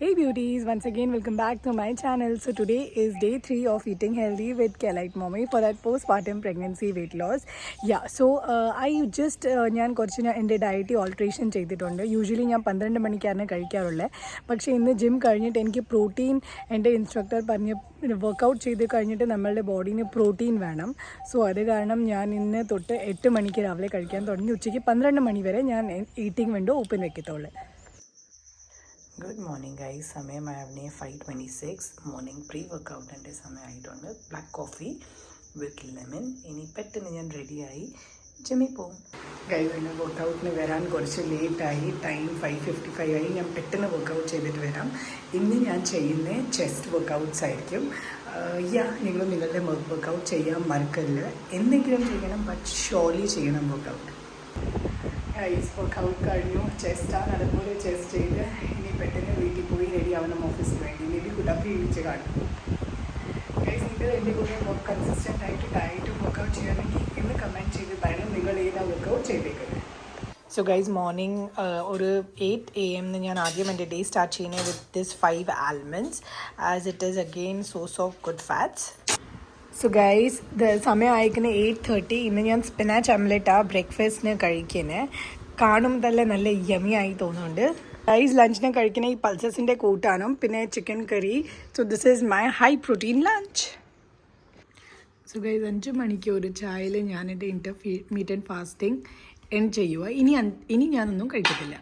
Hey beauties, once again welcome back to my channel. So today is day 3 of eating healthy with Kelite Mommy for that postpartum pregnancy weight loss. Yeah, so I just ഞാൻ കുറച്ച് എൻ്റെ diet alteration ചെയ്തിട്ടുണ്ട്. Usually ഞാൻ 12 മണിക്കാണ് കഴിക്കാറുള്ളത്. പക്ഷേ ഇന്ന് gym കഴിഞ്ഞിട്ട് എനിക്ക് പ്രോട്ടീൻ എൻ്റെ ഇൻസ്ട്രക്ടർ പറഞ്ഞ് വർക്കൗട്ട് ചെയ്ത് കഴിഞ്ഞിട്ട് നമ്മളുടെ ബോഡീന് പ്രോട്ടീൻ വേണം. സോ അത് കാരണം ഞാൻ ഇന്ന് തൊട്ട് 8 മണിക്ക് രാവിലെ കഴിക്കാൻ തുടങ്ങി. ഉച്ചയ്ക്ക് 12 മണി വരെ ഞാൻ ഈറ്റിംഗ് വിൻഡോ ഓപ്പൺ വെക്കത്തുള്ളൂ. Good morning guys. സമയമായവനെ 5:26 മോർണിംഗ് പ്രീ വർക്കൗട്ടിൻ്റെ സമയമായിട്ടുണ്ട്. Black coffee with lemon. ഇനി പെട്ടെന്ന് ഞാൻ റെഡിയായി ജിമ്മിൽ പോകും. ഗൈസ് എൻ്റെ വർക്കൗട്ടിന് വരാൻ കുറച്ച് ലേറ്റായി. ടൈം 5:55 ആയി. ഞാൻ പെട്ടെന്ന് വർക്കൗട്ട് ചെയ്തിട്ട് വരാം. ഇന്ന് ഞാൻ ചെയ്യുന്ന ചെസ്റ്റ് വർക്കൗട്ട്സ് ആയിരിക്കും. നിങ്ങൾ നിങ്ങളുടെ വർക്കൗട്ട് ചെയ്യാൻ മറക്കല്ല. എന്തെങ്കിലും ചെയ്യണം, ബട്ട് ഷോർലി ചെയ്യണം വർക്കൗട്ട്. ഗൈസ് വർക്കൗട്ട് കഴിഞ്ഞു. ചെസ്റ്റാണ് അതുപോലെ ചെസ്റ്റ് ചെയ്ത് ഇനി പെട്ടെന്ന് വീട്ടിൽ പോയി റെഡി ആവണം ഓഫീസിന് വേണ്ടി. മേബി കുടാപ്പി ഇടിച്ച് കാണും. ഗൈസ് നിങ്ങൾ എൻ്റെ കൂടെ കൺസിസ്റ്റൻ്റ് ആയിട്ട് ഡയറ്റ് വർക്കൗട്ട് ചെയ്യണമെങ്കിൽ ഇന്ന് കമൻറ്റ് ചെയ്ത് പറയണം നിങ്ങൾ ഏതാ വർക്കൗട്ട് ചെയ്തേക്കുന്നത്. സോ ഗൈസ് മോർണിംഗ് ഒരു 8 AM ഞാൻ ആദ്യം എൻ്റെ ഡേ സ്റ്റാർട്ട് ചെയ്യുന്നത് with this 5 almonds as it is again source of good fats. So guys സമയം അയക്കുന്ന 8:30. ഇന്ന് ഞാൻ സ്പിനാച്ച് ആംലെറ്റാണ് ബ്രേക്ക്ഫാസ്റ്റിന് കഴിക്കുന്നത്. കാണുമ്പോൾ തന്നെ നല്ല യമി ആയി തോന്നുന്നുണ്ട്. ഗൈസ് ലഞ്ചിന് കഴിക്കുന്ന ഈ പൾസസിൻ്റെ കൂട്ടാനും പിന്നെ chicken curry. So this is my high protein lunch. So guys 5 മണിക്ക് ഒരു ചായയിൽ ഞാൻ എൻ്റെ ഇൻ്റർമീഡിയറ്റ് ഫാസ്റ്റിംഗ് എൻഡ് ചെയ്യുക. ഇനി ഞാനൊന്നും കഴിക്കത്തില്ല.